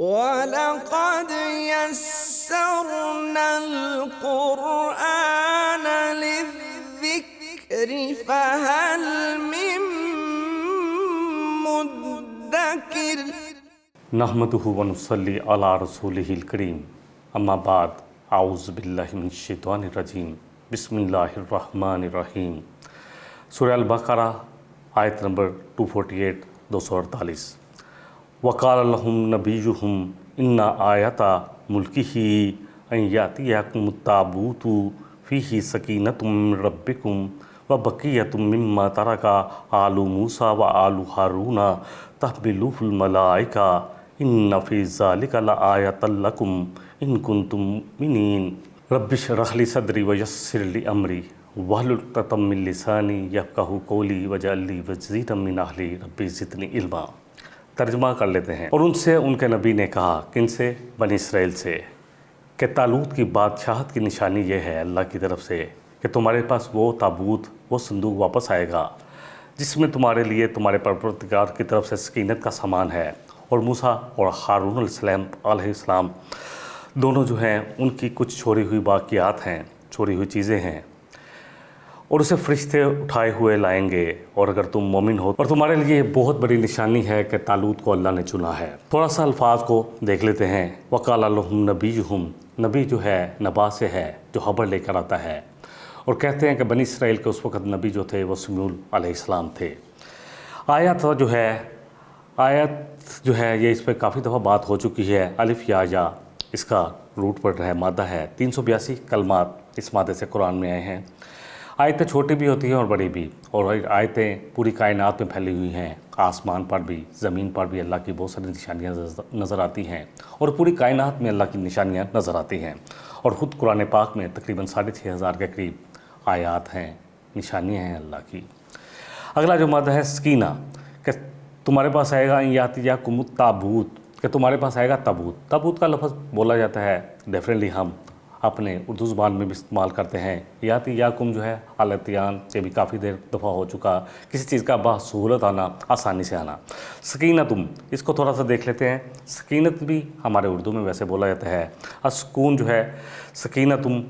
وَلَقَدْ يَسَّرْنَا الْقُرْآنَ لِلذِّكْرِ فَهَلْ مِن مُّدَّكِرٍ۔ نحمدہ ونصلی علی رسولہ الکریم، اما بعد، اعوذ باللہ من الشیطان الرجیم، بسم اللہ الرحمن الرحیم۔ سورہ البقرہ آیت نمبر 248 248۔ وقال لهم نبیہم ان آیۃ ملکہ ان یأتیکم التابوت فیہ سکینۃ من ربکم وبقیۃ مما ترک آل موسیٰ وآل ہارون تحملہ الملائکہ ان فی ذلک لآیۃ لکم ان کنتم مؤمنین۔ رب اشرح لی صدری ویسر لی امری واحلل عقدۃ من لسانی یفقہوا قولی واجعل لی وزیرا من اہلی رب زدنی علما۔ ترجمہ کر لیتے ہیں۔ اور ان سے ان کے نبی نے کہا، کن سے؟ بنی اسرائیل سے، کہ طالوت کی بادشاہت کی نشانی یہ ہے اللہ کی طرف سے کہ تمہارے پاس وہ تابوت، وہ صندوق واپس آئے گا جس میں تمہارے لیے تمہارے پروردگار کی طرف سے سکینت کا سامان ہے، اور موسیٰ اور ہارون علیہ السلام دونوں جو ہیں ان کی کچھ چھوڑی ہوئی باقیات ہیں، چھوڑی ہوئی چیزیں ہیں، اور اسے فرشتے اٹھائے ہوئے لائیں گے، اور اگر تم مومن ہو اور تمہارے لیے بہت بڑی نشانی ہے کہ طالوت کو اللہ نے چنا ہے۔ تھوڑا سا الفاظ کو دیکھ لیتے ہیں۔ وقال لهم نبیہم، نبی جو ہے نبا سے ہے، جو خبر لے کر آتا ہے، اور کہتے ہیں کہ بنی اسرائیل کے اس وقت نبی جو تھے وہ سمیع علیہ السلام تھے۔ آیت جو ہے یہ اس پہ کافی دفعہ بات ہو چکی ہے۔ الف یا اس کا روٹ پر ہے، مادہ ہے۔ 382 کلمات اس مادے سے قرآن میں آئے ہیں۔ آیتیں چھوٹی بھی ہوتی ہیں اور بڑی بھی، اور آیتیں پوری کائنات میں پھیلی ہوئی ہیں، آسمان پر بھی، زمین پر بھی اللہ کی بہت ساری نشانیاں نظر آتی ہیں، اور پوری کائنات میں اللہ کی نشانیاں نظر آتی ہیں، اور خود قرآن پاک میں تقریباً 6500 کے قریب آیات ہیں، نشانیاں ہیں اللہ کی۔ اگلا جو مادہ ہے سکینہ، کہ تمہارے پاس آئے گا یاتیکم التابوت، کہ تمہارے پاس آئے گا تابوت۔ تابوت کا لفظ بولا جاتا ہے، ڈیفینیٹلی ہم اپنے اردو زبان میں بھی استعمال کرتے ہیں۔ یاتیکم جو ہے الاتیان، یہ بھی کافی دفعہ ہو چکا، کسی چیز کا بسہولت آنا، آسانی سے آنا۔ سکینتم، اس کو تھوڑا سا دیکھ لیتے ہیں۔ سکینت بھی ہمارے اردو میں ویسے بولا جاتا ہے۔ السکون جو ہے سکینتم،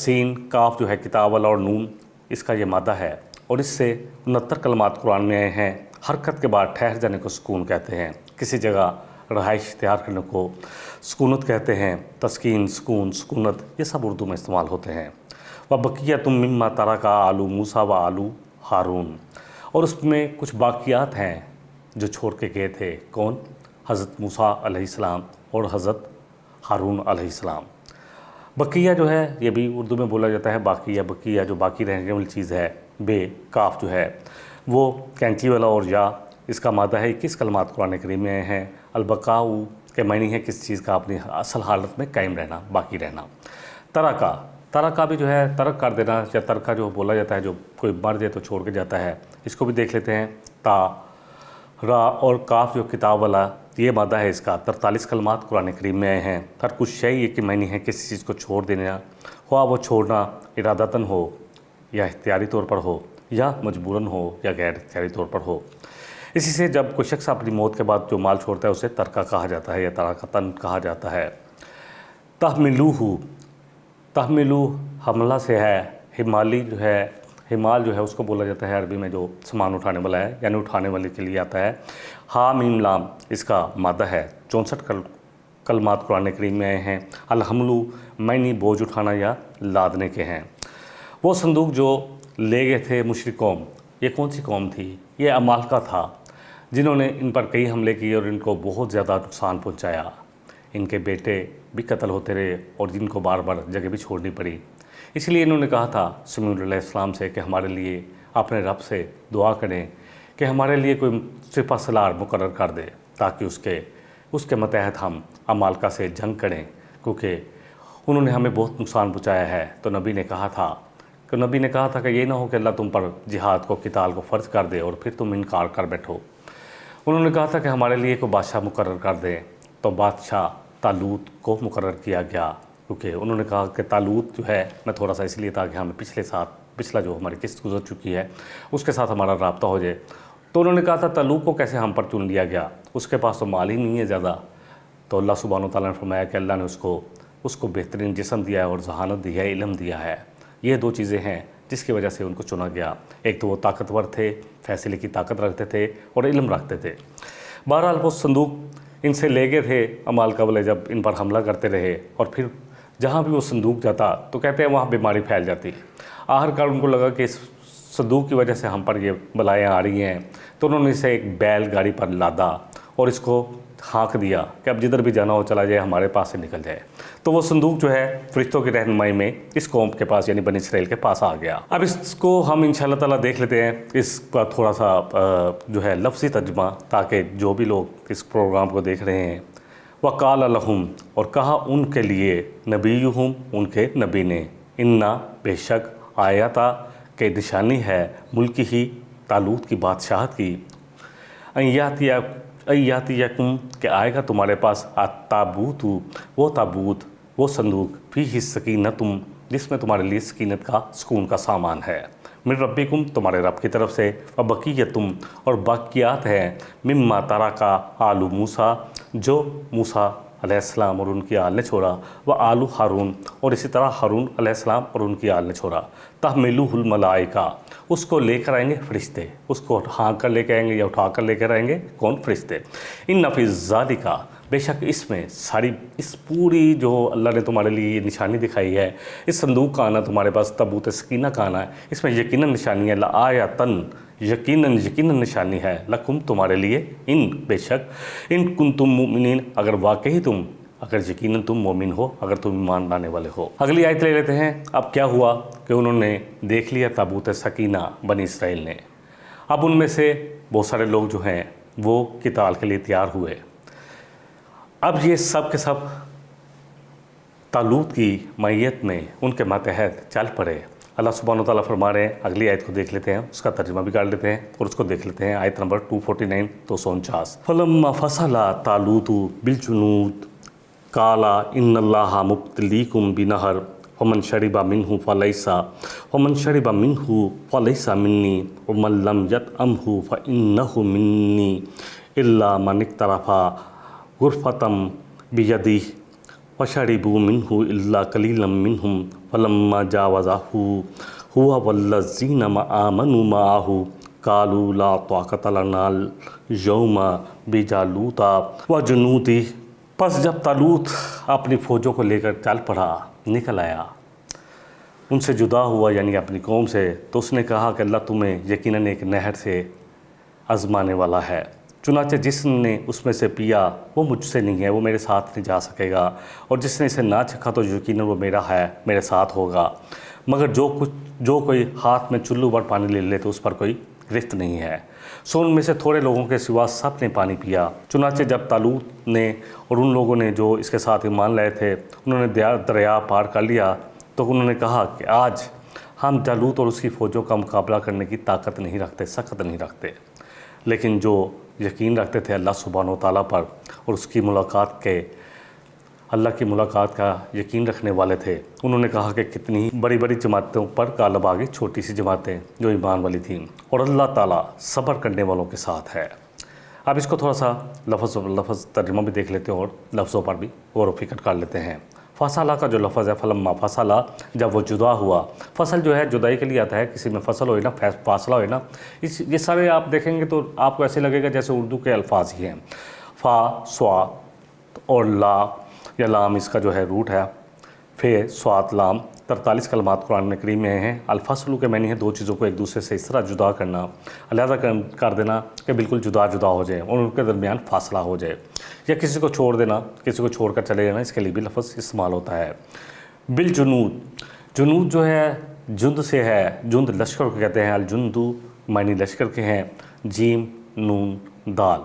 سین کاف جو ہے کتاب والا اور نون، اس کا یہ مادہ ہے، اور اس سے 69 کلمات قرآن میں آئے ہیں۔ حرکت کے بعد ٹھہر جانے کو سکون کہتے ہیں، کسی جگہ رہائش اختیار کرنے کو سکونت کہتے ہیں۔ تسکین، سکون، سکونت، یہ سب اردو میں استعمال ہوتے ہیں۔ وَبَقِیَّةٌ مِّمَّا تَرَکَ آلُ مُوسیٰ وَآلُ ہارون، اور اس میں کچھ باقیات ہیں جو چھوڑ کے گئے تھے۔ کون؟ حضرت موسیٰ علیہ السلام اور حضرت ہارون علیہ السلام۔ بقیہ جو ہے یہ بھی اردو میں بولا جاتا ہے، باقیہ، بقیہ جو باقی رہنے والی چیز ہے۔ بے کاف جو ہے وہ کینچی والا، اور یا اس کا مادہ ہے 21 کلمات قرآن کریم میں آئے ہیں۔ البقاء کے معنی ہے کسی چیز کا اپنی اصل حالت میں قائم رہنا، باقی رہنا۔ ترکہ بھی جو ہے ترک کر دینا، یا ترکہ جو بولا جاتا ہے جو کوئی مر جائے تو چھوڑ کے جاتا ہے، اس کو بھی دیکھ لیتے ہیں۔ تا، را اور کاف جو کتاب والا، یہ مادہ ہے اس کا۔ 43 کلمات قرآن کریم میں آئے ہیں۔ ترک الشیء کے معنی ہے کسی چیز کو چھوڑ دینا، خواہ وہ چھوڑنا ارادتاً ہو یا اختیاری طور پر ہو، یا مجبوراً ہو یا غیر اختیاری طور پر ہو۔ اسی سے جب کوئی شخص اپنی موت کے بعد جو مال چھوڑتا ہے اسے ترکہ کہا جاتا ہے، یا تراکتاً کہا جاتا ہے۔ تحملو حملہ سے ہے۔ حمال جو ہے اس کو بولا جاتا ہے عربی میں جو سامان اٹھانے والا ہے، یعنی اٹھانے والے کے لیے آتا ہے۔ ہا میم لام، اس کا مادہ ہے۔ 64 کلمات قرآن کریم میں آئے ہیں۔ الحمل معنی بوجھ اٹھانا یا لادنے کے ہیں۔ وہ صندوق جو لے گئے تھے مشرک قوم، یہ کون سی قوم تھی؟ یہ عمالقہ تھا، جنہوں نے ان پر کئی حملے کیے اور ان کو بہت زیادہ نقصان پہنچایا۔ ان کے بیٹے بھی قتل ہوتے رہے، اور جن کو بار بار جگہ بھی چھوڑنی پڑی۔ اس لیے انہوں نے کہا تھا سمیع علیہ السلام سے کہ ہمارے لیے اپنے رب سے دعا کریں کہ ہمارے لیے کوئی سپہ سالار مقرر کر دے، تاکہ اس کے متحد ہم عمالقہ سے جنگ کریں، کیونکہ انہوں نے ہمیں بہت نقصان پہنچایا ہے۔ تو نبی نے کہا تھا کہ یہ نہ ہو کہ اللہ تم پر جہاد کو، قتال کو فرض کر دے اور پھر تم انکار کر بیٹھو۔ انہوں نے کہا تھا کہ ہمارے لیے کوئی بادشاہ مقرر کر دیں، تو بادشاہ طالوت کو مقرر کیا گیا، کیونکہ انہوں نے کہا کہ طالوت جو ہے، میں تھوڑا سا اس لیے تھا کہ ہمیں پچھلا جو ہماری قسط گزر چکی ہے اس کے ساتھ ہمارا رابطہ ہو جائے، تو انہوں نے کہا تھا طالوت کو کیسے ہم پر چن لیا گیا، اس کے پاس تو مال ہی نہیں ہے زیادہ، تو اللہ سبحانہ و تعالیٰ نے فرمایا کہ اللہ نے اس کو بہترین جسم دیا ہے اور ذہانت دی ہے، علم دیا ہے۔ یہ دو چیزیں ہیں جس کی وجہ سے ان کو چنا گیا۔ ایک تو وہ طاقتور تھے، فیصلے کی طاقت رکھتے تھے اور علم رکھتے تھے۔ بہرحال وہ صندوق ان سے لے گئے تھے عمالقہ والے، جب ان پر حملہ کرتے رہے، اور پھر جہاں بھی وہ صندوق جاتا تو کہتے ہیں وہاں بیماری پھیل جاتی۔ آخرکار ان کو لگا کہ اس صندوق کی وجہ سے ہم پر یہ بلائیں آ رہی ہیں، تو انہوں نے اسے ایک بیل گاڑی پر لادا اور اس کو ہانک دیا کہ اب جدھر بھی جانا ہو چلا جائے، ہمارے پاس سے نکل جائے۔ تو وہ صندوق جو ہے فرشتوں کی رہنمائی میں اس قوم کے پاس یعنی بنی اسرائیل کے پاس آ گیا۔ اب اس کو ہم انشاءاللہ تعالیٰ دیکھ لیتے ہیں، اس کا تھوڑا سا جو ہے لفظی ترجمہ، تاکہ جو بھی لوگ اس پروگرام کو دیکھ رہے ہیں، وَقَالَ لَهُمْ، اور کہا ان کے لیے، نبیہم، ان کے نبی نے، اِنَّا، بے شک، آیتا، کہ نشانی ہے، ملک ہی، طالوت کی بادشاہت کی، ایاتیکم، کہ آئے گا تمہارے پاس، التابوت، وہ تابوت، وہ صندوق، فیہ سکینتم، جس میں تمہارے لیے سکینت کا، سکون کا سامان ہے، من ربکم، تمہارے رب کی طرف سے، وبقیتم، اور باقیات ہیں، مما ترکا آل موسیٰ، جو موسیٰ علیہ السلام اور ان کی آل نے چھوڑا، و آل ہارون، اور اسی طرح ہارون علیہ السلام اور ان کی آل نے چھوڑا، تحملہ الملائکہ، اس کو لے کر آئیں گے فرشتے، اس کو ہانک کر لے کے آئیں گے یا اٹھا کر لے کر آئیں گے کون؟ فرشتے۔ ان فی ذالک، بے شک اس میں اس پوری جو اللہ نے تمہارے لیے یہ نشانی دکھائی ہے، اس صندوق کا آنا تمہارے پاس، تابوت سکینہ کا آنا ہے، اس میں یقیناً نشانی ہے، لآیۃً، یقیناً نشانی ہے، لکم، تمہارے لیے، ان، بے شک، ان کنتم مؤمنین، اگر یقیناً تم مومن ہو، اگر تم ایمان لانے والے ہو۔ اگلی آیت لے لیتے ہیں۔ اب کیا ہوا کہ انہوں نے دیکھ لیا تابوت سکینہ بنی اسرائیل نے، اب ان میں سے بہت سارے لوگ جو ہیں وہ قتال کے لیے تیار ہوئے۔ اب یہ سب کے سب طالوت کی معیت میں ان کے ماتحت چل پڑے۔ اللہ سبحانہ و تعالیٰ فرما رہے ہیں، اگلی آیت کو دیکھ لیتے ہیں، اس کا ترجمہ بھی کر لیتے ہیں اور اس کو دیکھ لیتے ہیں، آیت نمبر 249 249۔ فَلَمَّا فَصَلَ طَالُوتُ بِالْجُنُودِ قَالَ إِنَّ اللَّهَ مُبْتَلِيكُمْ بِنَهْرٍ فَمَنْ شَرِبَ مِنْهُ فَلَيْسَ مِنِّي وَمَنْ لَمْ يَطْعَمْهُ فَإِنَّهُ مِنِّي إِلَّا مَنِ اقْتَرَفَ غُرْفَةً بِيَدِهِ فَشَرِبُوا مِنْهُ إِلَّا قَلِيلًا مِنْهُمْ فَلَمَّا جَاوَزَهُ هُوَ وَالَّذِينَ آمَنُوا مَعَهُ قَالُوا لَا طَاقَةَ لَنَا الْيَوْمَ بِجَالُوتَ وَجُنُودِهِ۔ پس جب طالوت اپنی فوجوں کو لے کر چل پڑا، نکل آیا، ان سے جدا ہوا یعنی اپنی قوم سے، تو اس نے کہا کہ اللہ تمہیں یقیناً ایک نہر سے آزمانے والا ہے، چنانچہ جس نے اس میں سے پیا وہ مجھ سے نہیں ہے، وہ میرے ساتھ نہیں جا سکے گا، اور جس نے اسے نہ چکھا تو یقیناً وہ میرا ہے، میرے ساتھ ہوگا، مگر جو کوئی ہاتھ میں چلو بھر پانی لے لے تو اس پر کوئی گرفت نہیں ہے۔ سو ان میں سے تھوڑے لوگوں کے سوا سب نے پانی پیا۔ چنانچہ جب طالوت نے اور ان لوگوں نے جو اس کے ساتھ ایمان لائے تھے انہوں نے دریا پار کر لیا، تو انہوں نے کہا کہ آج ہم جالوت اور اس کی فوجوں کا مقابلہ کرنے کی طاقت نہیں رکھتے، سخت نہیں رکھتے۔ لیکن جو یقین رکھتے تھے اللہ سبحانہ و تعالیٰ پر اور اس کی ملاقات کے، اللہ کی ملاقات کا یقین رکھنے والے تھے، انہوں نے کہا کہ کتنی بڑی بڑی جماعتوں پر غالب آ گئی چھوٹی سی جماعتیں جو ایمان والی تھیں، اور اللہ تعالیٰ صبر کرنے والوں کے ساتھ ہے۔ اب اس کو تھوڑا سا لفظ ترجمہ بھی دیکھ لیتے ہیں اور لفظوں پر بھی غور و فکر کر لیتے ہیں۔ فاصلہ کا جو لفظ ہے، فلما فاصلہ، جب وہ جدا ہوا، فصل جو ہے جدائی کے لیے آتا ہے، کسی میں فصل ہوئے نا، فاصلہ ہوئے نا، یہ سارے آپ دیکھیں گے تو آپ کو ایسے لگے گا جیسے اردو کے الفاظ ہی ہیں۔ فا، سوا اور لا یا لام اس کا جو ہے روٹ ہے، فے، سوات، لام، 43 کلمات قرآن کریم میں ہیں۔ الفصل کے معنی ہے دو چیزوں کو ایک دوسرے سے اس طرح جدا کرنا، علیحدہ کر دینا کہ بالکل جدا ہو جائے اور ان کے درمیان فاصلہ ہو جائے، یا کسی کو چھوڑ دینا، کسی کو چھوڑ کر چلے جانا، اس کے لیے بھی لفظ استعمال ہوتا ہے۔ بالجنود، جنود جو ہے جند سے ہے، جند لشکر کو کہتے ہیں، الجندو معنی لشکر کے ہیں، جیم، نون، دال،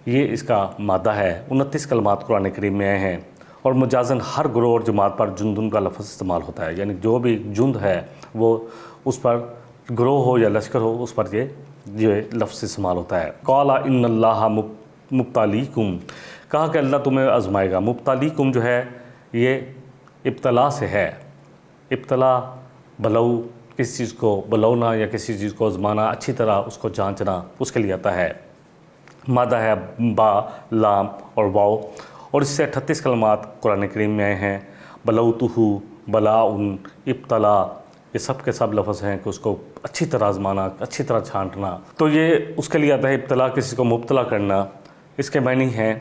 یہ اس کا مادہ ہے۔ 29 کلمات قرآن کریم میں آئے ہیں، اور مجازن ہر گروہ اور جماعت پر جندن کا لفظ استعمال ہوتا ہے، یعنی جو بھی جند ہے وہ اس پر گروہ ہو یا لشکر ہو، اس پر یہ لفظ استعمال ہوتا ہے۔ قال ان اللہ مبتلیکم، کہا کہ اللہ تمہیں آزمائے گا۔ مبتلیکم جو ہے یہ ابتلا سے ہے، ابتلا بلو، کسی چیز کو بلونا یا کسی چیز کو آزمانا، اچھی طرح اس کو جانچنا، اس کے لیے آتا ہے۔ مادہ ہے با، لام اور واو، اور اس سے 38 کلمات قرآن کریم میں آئے ہیں۔ بلوتہو، بلاؤن، ابتلا، یہ سب کے سب لفظ ہیں کہ اس کو اچھی طرح آزمانا، اچھی طرح چھانٹنا۔ تو یہ اس کے لیے آتا ہے ابتلا، کسی کو مبتلا کرنا، اس کے معنی ہیں،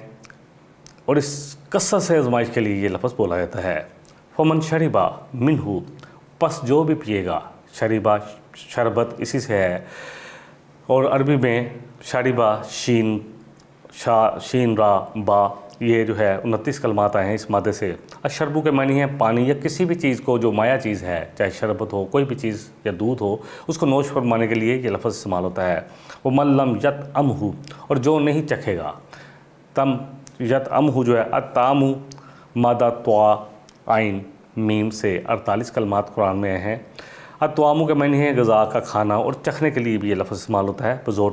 اور اس کثرت سے آزمائش کے لیے یہ لفظ بولا جاتا ہے۔ فمن شربا منہ، پس جو بھی پیے گا، شربا شربت اسی سے ہے، اور عربی میں شربا شین را با، یہ جو ہے 29 کلمات آئے ہیں اس مادے سے۔ اشربو کے معنی ہے پانی یا کسی بھی چیز کو جو مایا چیز ہے، چاہے شربت ہو، کوئی بھی چیز یا دودھ ہو، اس کو نوش فرمانے کے لیے یہ لفظ استعمال ہوتا ہے۔ ومن لم یطعمہ، اور جو نہیں چکھے گا، تم یطعمہ جو ہے الطعام مادہ طوا عین میم سے 48 کلمات قرآن میں ہیں۔ الطعام کے معنی ہے غذا کا کھانا، اور چکھنے کے لیے بھی یہ لفظ استعمال ہوتا ہے بزور،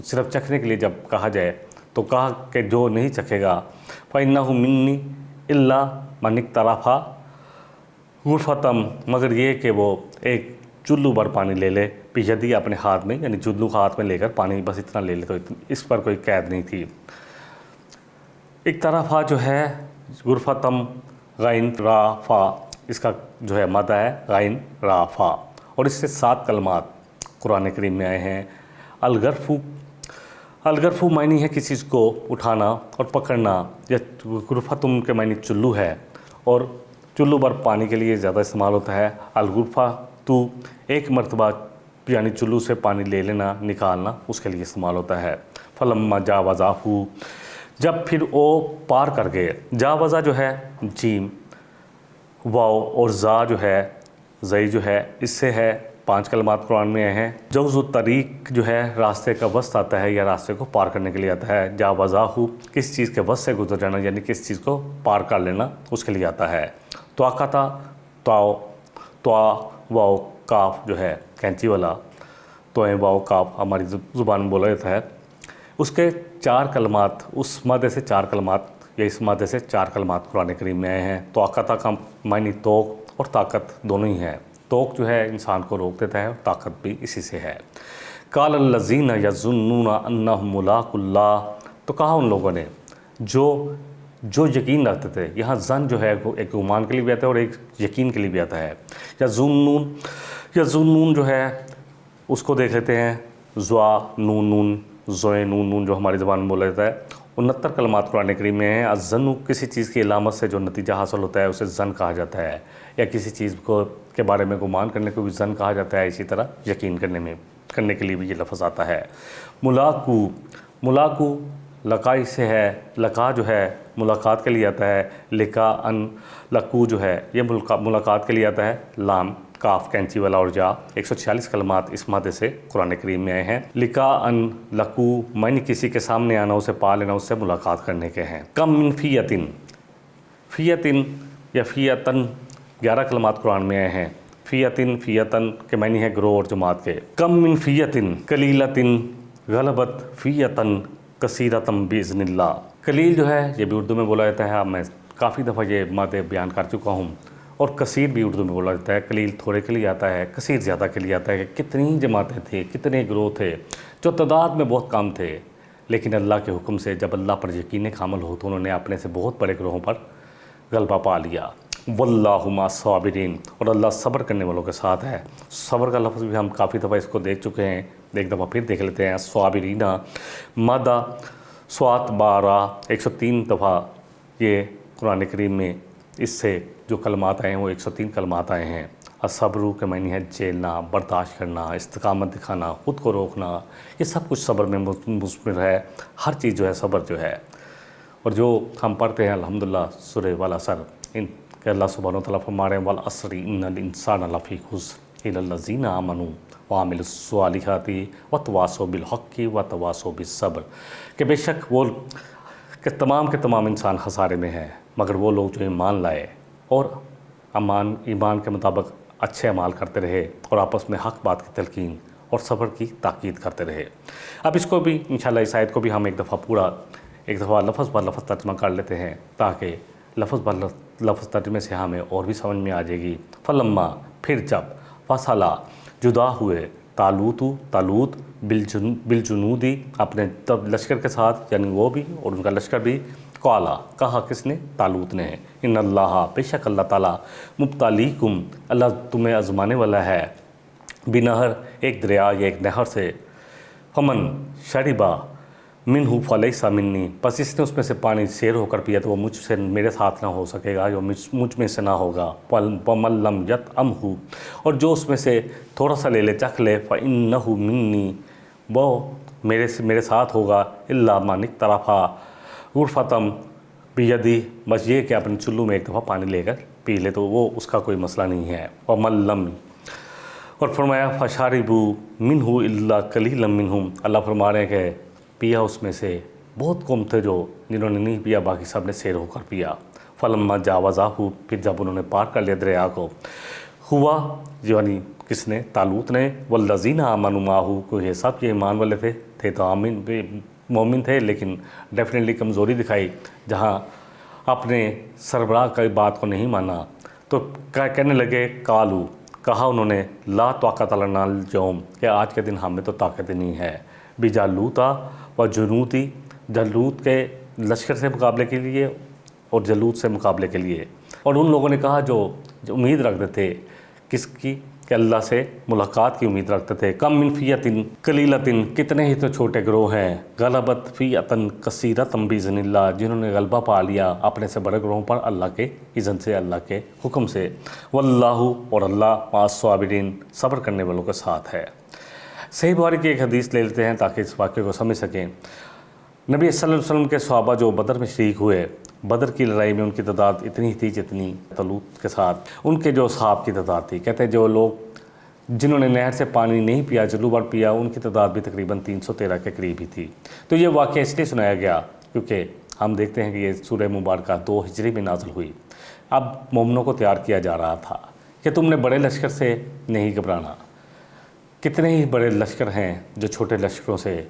صرف چکھنے کے لیے جب کہا جائے تو کہا کہ جو نہیں چکھے گا، فَإِنَّهُ مِنِّي إِلَّا مَنِ اقْتَرَفَ غُرْفَةً، مگر یہ کہ وہ ایک چلو بھر پانی لے لے، بِیَدِهِ اپنے ہاتھ میں، یعنی چلو ہاتھ میں لے کر پانی بس اتنا لے لے، تو اس پر کوئی قید نہیں تھی۔ اقترافہ جو ہے غرفتم غین را فا، اس کا جو ہے مادہ ہے غین را فا، اور اس سے 7 کلمات قرآن کریم میں آئے ہیں۔ الغرفو معنی ہے کسی چیز کو اٹھانا اور پکڑنا، یا غرفتم کے معنی چلو ہے، اور چلو بھر پانی کے لیے زیادہ استعمال ہوتا ہے۔ الغرفہ تو ایک مرتبہ یعنی چلو سے پانی لے لینا، نکالنا، اس کے لیے استعمال ہوتا ہے۔ فلما جاوزاہو، جب پھر وہ پار کر گئے، جاوزہ جو ہے جیم واو اور زا جو ہے زئی جو ہے، اس سے ہے 5 کلمات قرآن میں آئے ہیں۔ جوز الطریق جو ہے راستے کا وسط آتا ہے، یا راستے کو پار کرنے کے لیے آتا ہے۔ جاوزاہو کس چیز کے وسط سے گزر جانا، یعنی کس چیز کو پار کر لینا، اس کے لیے آتا ہے۔ طاقتہ تاؤ توا واو کاف جو ہے کینچی والا، تو واو کاف ہماری زبان میں بولا جاتا ہے۔ اس کے 4 کلمات، اس مادے سے 4 کلمات، یا اس مادے سے 4 کلمات قرآن کریم میں آئے ہیں۔ طاقتہ کا معنی توق اور طاقت دونوں ہی ہے۔ توق جو ہے انسان کو روک دیتا ہے، اور طاقت بھی اسی سے ہے۔ قال الذین یظنون انہم ملاقو اللہ، تو کہا ان لوگوں نے جو یقین رکھتے تھے، یہاں زن جو ہے ایک گمان کے لیے بھی آتا ہے اور ایک یقین کے لیے بھی آتا ہے۔ یظنون جو ہے اس کو دیکھ لیتے ہیں، زوا نون نون، زوئے نون نون جو ہماری زبان میں بولا جاتا ہے۔ 69 کلمات قرآن کریم میں ہیں۔ الظن کسی چیز کی علامت سے جو نتیجہ حاصل ہوتا ہے اسے ظن کہا جاتا ہے، یا کسی چیز کے بارے میں گمان کرنے کو بھی ظن کہا جاتا ہے، اسی طرح یقین کرنے کے لیے بھی یہ لفظ آتا ہے۔ ملاقو لقائی سے ہے، لقا جو ہے ملاقات کے لیے آتا ہے۔ لقا ان لقو جو ہے یہ ملاقات کے لیے آتا ہے۔ لام کاف کینچی والا اور جا، 146 کلمات اس مادے سے قرآن کریم میں آئے ہیں۔ لقا ان لقو معنی کسی کے سامنے آنا، اسے پا لینا، اس سے ملاقات کرنے کے ہیں۔ کم من فیتن یا فیتن 11 کلمات قرآن میں آئے ہیں۔ فیتن کے معنی ہے گروہ اور جماعت کے۔ کم من فیتن قلیلتن غلبت فیتن کثیرتم باذن اللہ۔ قلیل جو ہے یہ بھی اردو میں بولا جاتا ہے، میں کافی دفعہ یہ مادے بیان کر چکا ہوں، اور کثیر بھی اردو میں بولا جاتا ہے۔ قلیل تھوڑے کے لیے آتا ہے، کثیر زیادہ کے لیے آتا ہے، کہ کتنی جماعتیں تھیں، کتنے گروہ تھے جو تعداد میں بہت کم تھے، لیکن اللہ کے حکم سے جب اللہ پر یقین کامل ہو تو انہوں نے اپنے سے بہت بڑے گروہوں پر غلبہ پا لیا۔ واللہ مع الصابرین، اور اللہ صبر کرنے والوں کے ساتھ ہے۔ صبر کا لفظ بھی ہم کافی دفعہ اس کو دیکھ چکے ہیں، ایک دفعہ پھر دیکھ لیتے ہیں۔ صابرین مادہ سوات 12 103 دفعہ یہ قرآن کریم میں اس سے جو کلمات آئے ہیں وہ 103 کلمات آئے ہیں۔ الصبر کے معنی ہے جھیلنا، برداشت کرنا، استقامت دکھانا، خود کو روکنا، یہ سب کچھ صبر میں مضمر ہے۔ ہر چیز جو ہے صبر جو ہے، اور جو ہم پڑھتے ہیں الحمدللہ سورہ والعصر، کہ اللہ سبحانہ وتعالیٰ فرما رہے ہیں والعصر ان الانسان لفی خسر الا الذین آمنوا وعملوا الصالحات وتواصوا بالحق وتواصوا بالصبر، کہ بے شک وہ کہ تمام کے تمام انسان خسارے میں ہیں، مگر وہ لوگ جو ایمان لائے اور ایمان کے مطابق اچھے اعمال کرتے رہے، اور آپس میں حق بات کی تلقین اور صبر کی تاکید کرتے رہے۔ اب اس کو بھی انشاءاللہ اس آیت کو بھی ہم ایک دفعہ لفظ بر لفظ ترجمہ کر لیتے ہیں، تاکہ لفظ بر لفظ ترجمے سے ہمیں اور بھی سمجھ میں آ جائے گی۔ فلما پھر جب، فصلا جدا ہوئے، طالوت بالجنودی اپنے لشکر کے ساتھ، یعنی وہ بھی اور ان کا لشکر بھی، قالا کہا کس نے؟ طالوت نے. ان اللہ بے شک اللہ تعالیٰ مبتلیکم اللہ تمہیں آزمانے والا ہے بنہر ایک دریا یا ایک نہر سے. فمن شربا منہ فلیس منی بس اس نے اس میں سے پانی سیر ہو کر پیا تو وہ مجھ سے میرے ساتھ نہ ہو سکے گا، جو مجھ میں سے نہ ہوگا. ومن لم یطعمہ اور جو اس میں سے تھوڑا سا لے لے چکھ لے فإنہ منی وہ میرے ساتھ ہوگا. الا من اقترف غرفتم بیدی بس یہ کہ اپنے چلو میں ایک دفعہ پانی لے کر پی لے تو وہ اس کا کوئی مسئلہ نہیں ہے. ومن لم اور فرمایا فشاربوا منہ الا قلیلا منہم اللہ فرما رہے ہیں کہ پیا اس میں سے بہت کم تھے جو جنہوں نے نہیں پیا، باقی سب نے سیر ہو کر پیا. فلما جاوزہ پھر جب انہوں نے پار کر لیا دریا کو ہوا یعنی کس نے؟ طالوت نے. والذین آمنوا معہ کو یہ سب یہ ایمان والے تھے تو مومن تھے لیکن ڈیفینیٹلی کمزوری دکھائی جہاں اپنے سربراہ کی بات کو نہیں مانا تو کہنے لگے قالو کہا انہوں نے لا طاقت لنا اليوم کہ آج کے دن ہمیں تو طاقت نہیں ہے بجالوتا و جنودی جالوت کے لشکر سے مقابلے کے لیے اور جالوت سے مقابلے کے لیے. اور ان لوگوں نے کہا جو امید رکھتے تھے کس کی؟ کہ اللہ سے ملاقات کی امید رکھتے تھے. کم من فیۃ قلیلۃ کتنے ہی تو چھوٹے گروہ ہیں غلبت فیۃ کثیرۃ باذن اللہ جنہوں نے غلبہ پا لیا اپنے سے بڑے گروہوں پر اللہ کے اذن سے، اللہ کے حکم سے. واللہ اور اللہ مع الصابرین صبر کرنے والوں کے ساتھ ہے. صحیح بخاری کی ایک حدیث لے لیتے ہیں تاکہ اس واقعے کو سمجھ سکیں. نبی صلی اللہ علیہ وسلم کے صحابہ جو بدر میں شریک ہوئے، بدر کی لڑائی میں ان کی تعداد اتنی تھی جتنی طالوت کے ساتھ ان کے جو اصحاب کی تعداد تھی. کہتے ہیں جو لوگ جنہوں نے نہر سے پانی نہیں پیا جلو بھر پیا ان کی تعداد بھی تقریباً 313 کے قریب ہی تھی. تو یہ واقعہ اس لیے سنایا گیا کیونکہ ہم دیکھتے ہیں کہ یہ سورہ مبارکہ 2 ہجری میں نازل ہوئی. اب مومنوں کو تیار کیا جا رہا تھا کہ تم نے بڑے لشکر سے نہیں گھبرانا. کتنے ہی بڑے لشکر ہیں جو چھوٹے لشکروں سے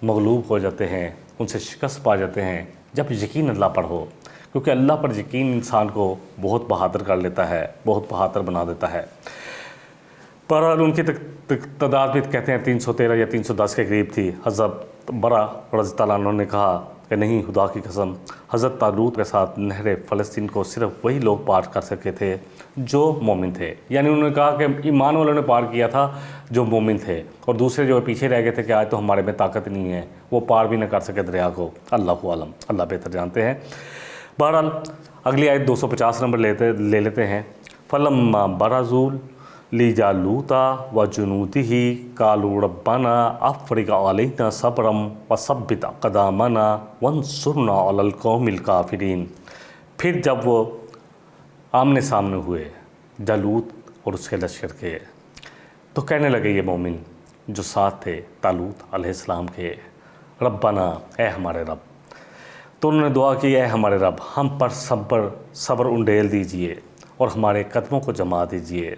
مغلوب ہو جاتے ہیں، ان سے شکست پا جاتے ہیں جب یقین اللہ پر ہو، کیونکہ اللہ پر یقین انسان کو بہت بہادر کر لیتا ہے، بہت بہادر بنا دیتا ہے. بہرحال ان کی تعداد بھی کہتے ہیں 313 یا 310 کے قریب تھی. حضرت برا رضی اللہ عنہ نے کہا کہ نہیں خدا کی قسم حضرت طالوت کے ساتھ نہر فلسطین کو صرف وہی لوگ پار کر سکے تھے جو مومن تھے. یعنی انہوں نے کہا کہ ایمان والوں نے پار کیا تھا جو مومن تھے اور دوسرے جو پیچھے رہ گئے تھے کہ آج تو ہمارے میں طاقت نہیں ہے، وہ پار بھی نہ کر سکے دریا کو. اللہ عالم، اللہ بہتر جانتے ہیں. بہرحال اگلی آیت 250 نمبر لے لیتے ہیں. فلما برزوا لجالوت وجنودہ قالوا ربنا افرغ علینا صبرا وثبت اقدامنا وانصرنا علی القوم الکافرین. پھر جب وہ آمنے سامنے ہوئے جالوت اور اس کے لشکر کے تو کہنے لگے یہ مومن جو ساتھ تھے طالوت علیہ السلام کے ربنا اے ہمارے رب. تو انہوں نے دعا کی اے ہمارے رب ہم پر صبر انڈیل دیجئے اور ہمارے قدموں کو جما دیجئے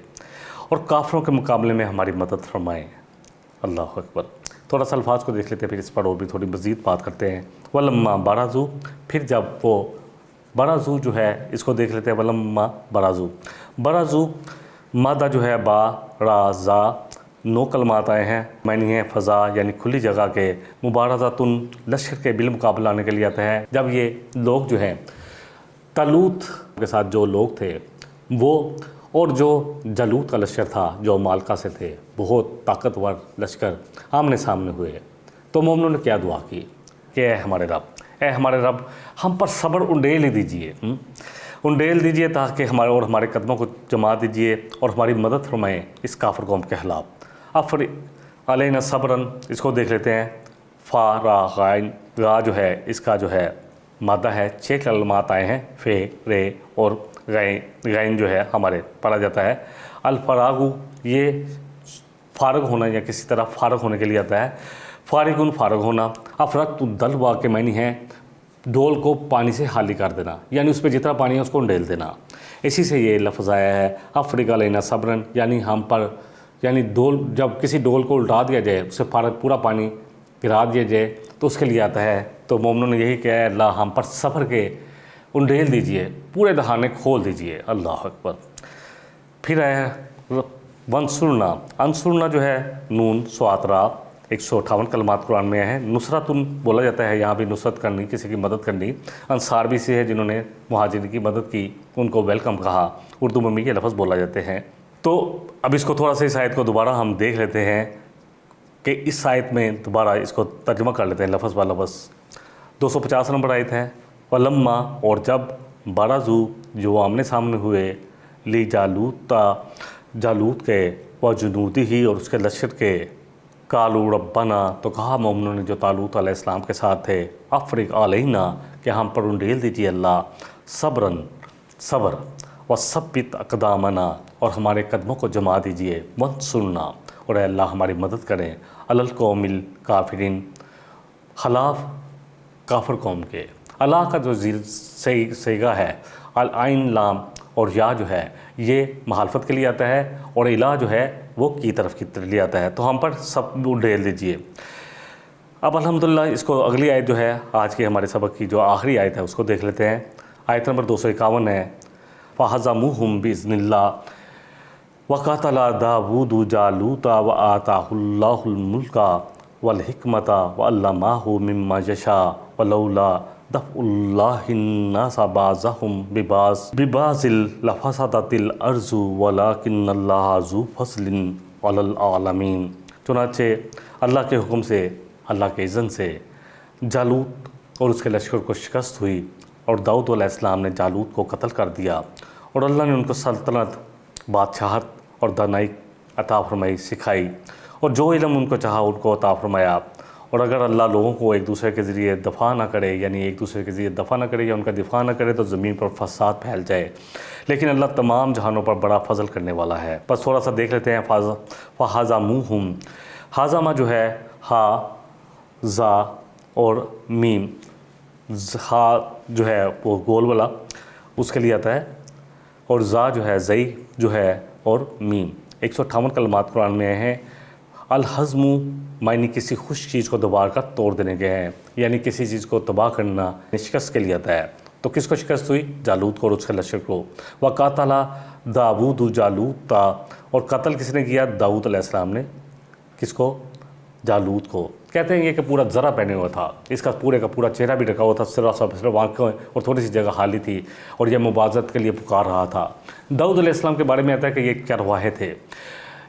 اور کافروں کے مقابلے میں ہماری مدد فرمائیں. اللہ اکبر. تھوڑا سا الفاظ کو دیکھ لیتے ہیں پھر اس پر اور بھی تھوڑی مزید بات کرتے ہیں. ولما برزوا پھر جب وہ برزوا جو ہے اس کو دیکھ لیتے ہیں. ولما برزوا مادہ جو ہے با را زا 9 کلمات آئے ہیں. معنی ہے فضا یعنی کھلی جگہ کے، مبارزاتن لشکر کے بالمقابلہ آنے کے لیے آتا ہے. جب یہ لوگ جو ہیں طالوت کے ساتھ جو لوگ تھے وہ اور جو جالوت کا لشکر تھا جو مالکہ سے تھے بہت طاقتور لشکر آمنے سامنے ہوئے تو مومنوں نے کیا دعا کی کہ اے ہمارے رب ہم پر صبر انڈیل دیجئے تاکہ ہمارے قدموں کو جما دیجئے اور ہماری مدد فرمائیں اس کافر قوم کے خلاف. افرغ علینا صبرن اس کو دیکھ لیتے ہیں. فا را غائن غا جو ہے اس کا جو ہے مادہ ہے 6 کلمات آئے ہیں فے رے اور غین جو ہے ہمارے پڑھا جاتا ہے. الفراغ یہ فارغ ہونا یا کسی طرح فارغ ہونے کے لیے آتا ہے. فارغ ہونا. افرغت الدلو کے معنی ہے ڈول کو پانی سے خالی کر دینا، یعنی اس پہ جتنا پانی ہے اس کو انڈیل دینا. اسی سے یہ لفظ آیا ہے افرغ علینا صبرن یعنی ہم پر، یعنی جب کسی ڈول کو الٹا دیا جائے اس سے پورا پانی گرا دیا جائے تو اس کے لیے آتا ہے. تو مومنوں نے یہی کہا ہے اللہ ہم پر صبر کے انڈیل دیجئے، پورے دہانے کھول دیجئے. اللہ اکبر. پھر ہے انصرنا جو ہے نون سوات را 158 کلمات قرآن میں آئے ہیں۔ نصرتن بولا جاتا ہے، یہاں بھی نصرت کرنی، کسی کی مدد کرنی۔ انصار بھی سے ہے جنہوں نے مہاجرین کی مدد کی، ان کو ویلکم کہا، اردو میں بھی یہ لفظ بولا جاتے ہیں۔ تو اب اس کو تھوڑا سا اس آیت کو دوبارہ ہم دیکھ لیتے ہیں کہ اس آیت میں دوبارہ اس کو ترجمہ کر لیتے ہیں لفظ با لفظ۔ 250 نمبر آیت ہے، وَلَمَّا، اور جب، بارزو، جو آمنے سامنے ہوئے، لی جالوت کے، وجنودہ، اور اس کے لشکر کے، قالوا ربنا، تو کہا مومنوں نے جو طالوت علیہ السلام کے ساتھ تھے، افرغ علینا، کہ ہم پر انڈیل دیجیے اللہ، صبر، وثبت اقدامنا، اور ہمارے قدموں کو جما دیجیے، وانصرنا، اور اے اللہ ہماری مدد کریں، علی القوم الکافرین، خلاف کافر قوم کے۔ اللہ کا جو صیغہ ہے، العین لام اور یا جو ہے یہ مخالفت کے لیے آتا ہے، اور الہ جو ہے وہ کی طرف لیے آتا ہے، تو ہم پر سب ڈھیل دیجیے۔ اب الحمدللہ اس کو اگلی آیت جو ہے آج کے ہمارے سبق کی جو آخری آیت ہے اس کو دیکھ لیتے ہیں۔ آیت نمبر 251 ہے، فَهَزَمُوهُمْ بِإِذْنِ اللَّهِ وَقَاتَلَ دَاوُودُ جَالُوتَ وَآتَاهُ اللَّهُ الْمُلْكَ وَالْحِكْمَةَ وَعَلَّمَهُ مِمَّا يَشَاءُ وَلَوْلَا دَفْعُ اللَّهِ النَّاسَ بَعْضَهُم بِبَعْضٍ لَفَسَدَتِ الْأَرْضُ وَلَٰكِنَّ اللَّهَ ذُو فَضْلٍ عَلَى الْعَالَمِينَ۔ چنانچہ اللہ کے حکم سے، اللہ کے اذن سے جالوت اور اس کے لشکر کو شکست ہوئی، اور داؤد علیہ السلام نے جالوت کو قتل کر دیا، اور اللہ نے ان کو سلطنت، بادشاہت اور دانائی عطا فرمائی، سکھائی، اور جو علم ان کو چاہا ان کو عطا فرمایا۔ اور اگر اللہ لوگوں کو ایک دوسرے کے ذریعے دفاع نہ کرے، یعنی ایک دوسرے کے ذریعے دفاع نہ کرے یا ان کا دفاع نہ کرے، تو زمین پر فساد پھیل جائے، لیکن اللہ تمام جہانوں پر بڑا فضل کرنے والا ہے۔ بس تھوڑا سا دیکھ لیتے ہیں، فَهَزَمُوهُمْ، ہاضمہ جو ہے ہا، زا اور میم، ہا جو ہے وہ گول والا اس کے لیے آتا ہے، اور زا جو ہے زئی جو ہے، اور میم۔ 158 کلمات قرآن میں آئے ہیں۔ الحزم معنی کسی خوش چیز کو دوبارہ کر توڑ دینے کے ہیں، یعنی کسی چیز کو تباہ کرنا، شکست کے لیے آتا ہے۔ تو کس کو شکست ہوئی؟ جالوت کو اور اس کے لشکر کو۔ وَقَاتَلَ دَاوُودُ جَالُوتَ، اور قتل کس نے کیا؟ داؤد علیہ السلام نے۔ کس کو؟ جالوت کو۔ کہتے ہیں یہ کہ پورا ذرہ پہنے ہوا تھا، اس کا پورے کا پورا چہرہ بھی ڈھکا ہوا تھا، صرف آنکھیں اور تھوڑی سی جگہ خالی تھی، اور یہ مبارزت کے لیے پکار رہا تھا۔ داؤد علیہ السلام کے بارے میں آتا ہے کہ یہ چرواہے تھے،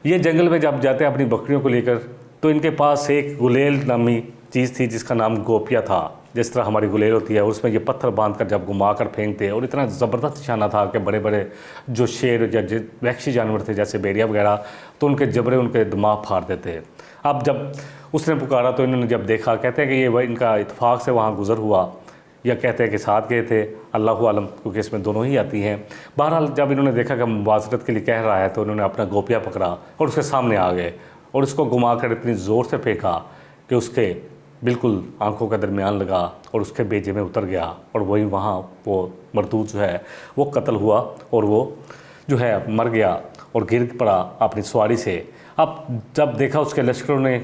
یہ جنگل میں جب جاتے ہیں اپنی بکریوں کو لے کر، تو ان کے پاس ایک گلیل نامی چیز تھی جس کا نام گوپیا تھا، جس طرح ہماری گلیل ہوتی ہے، اور اس میں یہ پتھر باندھ کر جب گھما کر پھینکتے، اور اتنا زبردست نشانہ تھا کہ بڑے بڑے جو شیر یا وحشی جانور تھے جیسے بھیڑیا وغیرہ، تو ان کے جبڑے ان کے دماغ پھاڑ دیتے۔ اب جب اس نے پکارا تو انہوں نے جب دیکھا، کہتے ہیں کہ یہ ان کا اتفاق سے وہاں گزر ہوا، یا کہتے ہیں کہ ساتھ گئے تھے، اللہ عالم، کیونکہ اس میں دونوں ہی آتی ہیں۔ بہرحال جب انہوں نے دیکھا کہ مبارزت کے لیے کہہ رہا ہے، تو انہوں نے اپنا گوپیا پکڑا اور اس کے سامنے آ گئے، اور اس کو گھما کر اتنی زور سے پھینکا کہ اس کے بالکل آنکھوں کے درمیان لگا اور اس کے بیجے میں اتر گیا، اور وہی وہاں وہ مردود جو ہے وہ قتل ہوا، اور وہ جو ہے مر گیا اور گر پڑا اپنی سواری سے۔ اب جب دیکھا اس کے لشکروں نے،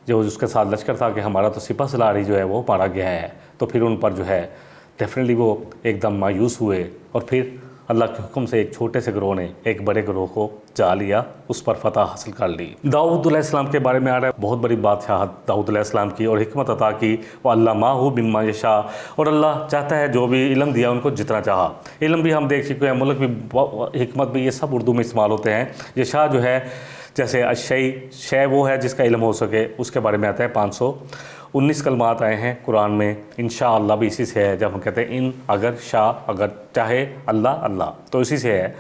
جو اس کے ساتھ لشکر تھا، کہ ہمارا تو سپہ سالاری جو ہے وہ مارا گیا ہے، تو پھر ان پر جو ہے ڈیفینیٹلی وہ ایک دم مایوس ہوئے، اور پھر اللہ کے حکم سے ایک چھوٹے سے گروہ نے ایک بڑے گروہ کو جا لیا، اس پر فتح حاصل کر لی۔ داؤد علیہ السلام کے بارے میں آ رہا ہے بہت بڑی بادشاہت داؤد علیہ السلام کی، اور حکمت عطا کی، وَعَلَّمَهُ مِمَّا يَشَاءُ، اور اللہ چاہتا ہے جو بھی علم دیا ان کو جتنا چاہا۔ علم بھی ہم دیکھ چکے ہیں، ملک بھی، حکمت بھی، یہ سب اردو میں استعمال ہوتے ہیں۔ یشاء جو ہے جیسے شے وہ ہے جس کا علم ہو سکے، اس کے بارے میں آتا ہے۔ 519 کلمات آئے ہیں قرآن میں۔ انشاءاللہ بھی اسی سے ہے، جب ہم کہتے ہیں ان، اگر، شاء اگر، چاہے، اللہ تو اسی سے ہے۔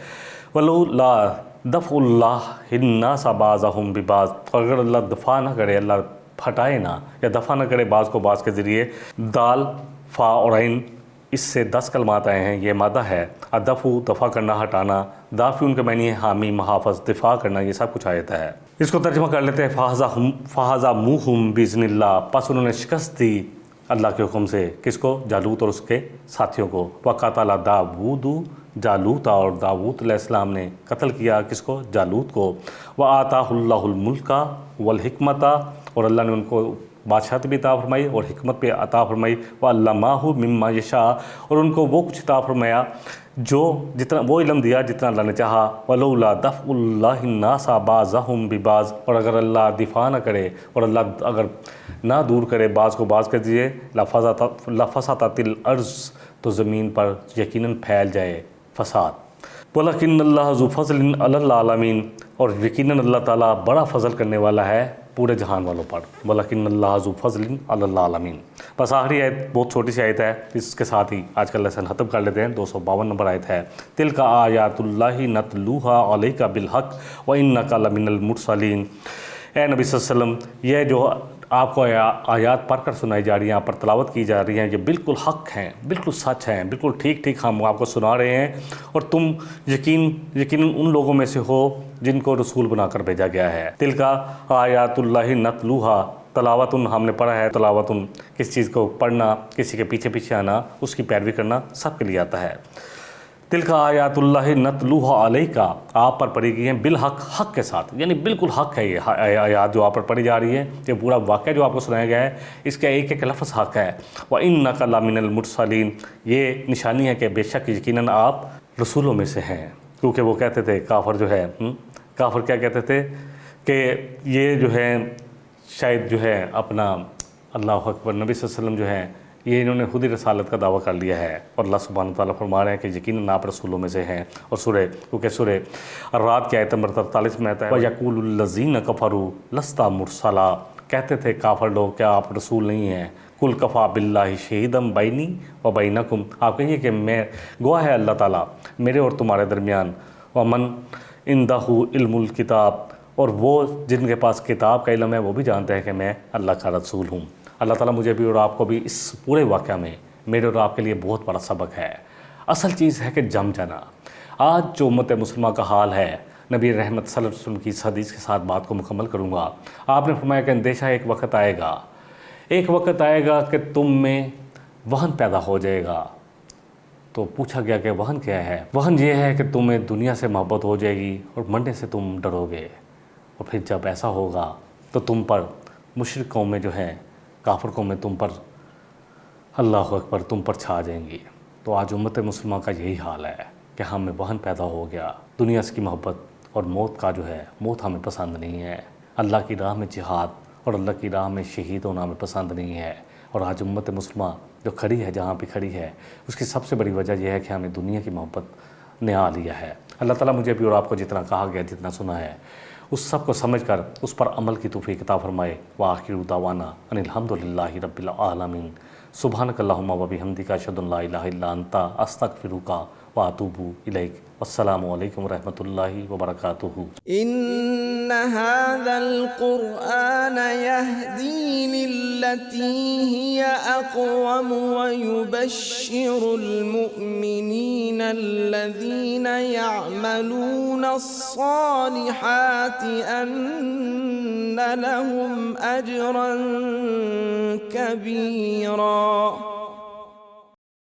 وَلَوْلَا دَفْعُ اللَّهِ النَّاسَ بَعْضَهُم بِبَعْضٍ، اگر اللہ دفاع نہ کرے، اللہ ہٹائے نہ یا دفاع نہ کرے بعض کو بعض کے ذریعے۔ دال، فا اور عین، اس سے 10 کلمات آئے ہیں، یہ مادہ ہے۔ الدفع دفاع کرنا، ہٹانا۔ دافع ان کے معنی ہے حامی، محافظ، دفاع کرنا، یہ سب کچھ آتا ہے۔ اس کو ترجمہ کر لیتے ہیں، فَهَزَمُوهُمْ بِإِذْنِ اللَّهِ، پس انہوں نے شکست دی اللہ کے حکم سے۔ کس کو؟ جالوت اور اس کے ساتھیوں کو۔ وَقَاتَلَ دَاوُودُ جالوت، اور داؤد علیہ السلام نے قتل کیا کس کو؟ جالوت کو۔ وَآتَاهُ اللَّهُ الْمُلْكَ وَالْحِكْمَةَ، اور اللہ نے ان کو بادشاہت بھی عطا فرمائی اور حکمت بھی عطا فرمائی، وَعَلَّمَهُ مِمَّا يَشَاءُ، اور ان کو وہ کچھ عطا فرمایا جو جتنا وہ علم دیا جتنا اللہ نے چاہا، وَلَوْلَا دَفْعُ اللَّهِ النَّاسَ بَعْضَهُمْ بِبَعْضٍ، اور اگر اللہ دفاع نہ کرے اور اللہ اگر نہ دور کرے بعض کو بعض کر دیجیے، لَفَسَدَتِ الْأَرْضُ، تو زمین پر یقیناً پھیل جائے فساد، وَلَكِنَّ اللَّهَ ذُو فَضْلٍ عَلَى الْعَالَمِينَ، اور یقیناً اللہ تعالیٰ بڑا فضل کرنے والا ہے پورے جہان والوں پر، وَلَكِنَّ اللَّهَ ذُو فَضْلٍ عَلَى الْعَالَمِينَ۔ بس آخری آیت بہت چھوٹی سی آیت ہے، اس کے ساتھ ہی آج کا لیسن ختم کر لیتے ہیں۔ 252 نمبر آیت ہے، تِلْكَ آیاتُ اللَّهِ نَتْلُوهَا عَلَيْكَ بِالْحَقِّ وَإِنَّكَ لَمِنَ الْمُرْسَلِينَ۔ اے نبی صلی اللہ علیہ وسلم، یہ جو آپ کو آیات پڑھ کر سنائی جا رہی ہیں، آپ پر تلاوت کی جا رہی ہیں، یہ بالکل حق ہیں، بالکل سچ ہیں، بالکل ٹھیک ٹھیک ہم آپ کو سنا رہے ہیں، اور تم یقیناً ان لوگوں میں سے ہو جن کو رسول بنا کر بھیجا گیا ہے۔ تِلْكَ آیاتُ اللَّهِ نَتْلُوهَا، تلاوتن ہم نے پڑھا ہے، تلاوتن کس چیز کو پڑھنا، کسی کے پیچھے پیچھے آنا، اس کی پیروی کرنا سب کے لیے آتا ہے۔ تِلْكَ آیاتُ اللَّهِ نَتْلُوهَا عَلَيْكَ، آپ پر پڑھی گئی ہیں بالحق، حق کے ساتھ، یعنی بالکل حق ہے یہ آیات جو آپ پر پڑھی جا رہی ہے، یہ پورا واقعہ جو آپ کو سنایا گیا ہے، اس کا ایک ایک لفظ حق ہے۔ وَإِنَّكَ لَمِنَ الْمُرْسَلِينَ، یہ نشانی ہے کہ بے شک یقیناً آپ رسولوں میں سے ہیں، کیونکہ وہ کہتے تھے کافر جو ہے، کافر کیا کہتے تھے کہ یہ جو ہے شاید جو ہے اپنا، اللہ اکبر، نبی صلی اللہ علیہ وسلم جو ہے یہ انہوں نے خود ہی رسالت کا دعویٰ کر لیا ہے، اور اللہ سبحانہ وتعالیٰ فرما رہے ہیں کہ یقیناً آپ رسولوں میں سے ہیں۔ اور کیونکہ سورہ الرعد کی آیت نمبر 43 میں آتا ہے، وَيَقُولُ الَّذِينَ كَفَرُوا لَسْتَ مُرْسَلًا، کہتے تھے کافر لوگ کیا آپ رسول نہیں ہیں، قُلْ كَفَىٰ بِاللَّهِ شَهِيدًا بَيْنِي وَبَيْنَكُمْ، آپ کہیے کہ میں گواہ ہے اللہ تعالیٰ میرے اور تمہارے درمیان، وَمَنْ عِنْدَهُ عِلْمُ الْكِتَابِ، اور وہ جن کے پاس کتاب کا علم ہے وہ بھی جانتے ہیں کہ میں اللہ کا رسول ہوں۔ اللہ تعالیٰ مجھے بھی اور آپ کو بھی اس پورے واقعہ میں میرے اور آپ کے لیے بہت بڑا سبق ہے۔ اصل چیز ہے کہ جم جانا۔ آج جو امت مسلمہ کا حال ہے، نبی رحمت صلی اللہ علیہ وسلم کی اس حدیث کے ساتھ بات کو مکمل کروں گا۔ آپ نے فرمایا کہ اندیشہ ایک وقت آئے گا کہ تم میں وہن پیدا ہو جائے گا۔ تو پوچھا گیا کہ وہن کیا ہے؟ وہن یہ ہے کہ تمہیں دنیا سے محبت ہو جائے گی اور مرنے سے تم ڈرو گے، اور پھر جب ایسا ہوگا تو تم پر مشرک قومیں جو ہیں، کافر قومیں تم پر، اللہ اکبر، تم پر چھا جائیں گی۔ تو آج امت مسلمہ کا یہی حال ہے کہ ہمیں وہن پیدا ہو گیا، دنیا کی محبت اور موت کا جو ہے، موت ہمیں پسند نہیں ہے، اللہ کی راہ میں جہاد اور اللہ کی راہ میں شہید ہونا ہمیں پسند نہیں ہے۔ اور آج امت مسلمہ جو کھڑی ہے جہاں پہ کھڑی ہے، اس کی سب سے بڑی وجہ یہ ہے کہ ہمیں دنیا کی محبت نے آ لیا ہے۔ اللہ تعالیٰ مجھے بھی اور آپ کو جتنا کہا گیا، جتنا سنا ہے، اس سب کو سمجھ کر اس پر عمل کی توفیق عطا فرمائے۔ وآخر دعوانا ان الحمد للہ رب العالمین۔ سبحانک اللہم و بحمدک، اشہد ان لا الہ الا انت، استغفرک واتوب الیک۔ والسلام علیکم ورحمۃ اللہ وبرکاتہ۔ إن هذا القرآن يهدي للتي هي أقوم ويبشر المؤمنين الذين يعملون الصالحات أن لهم أجرا كبيرا۔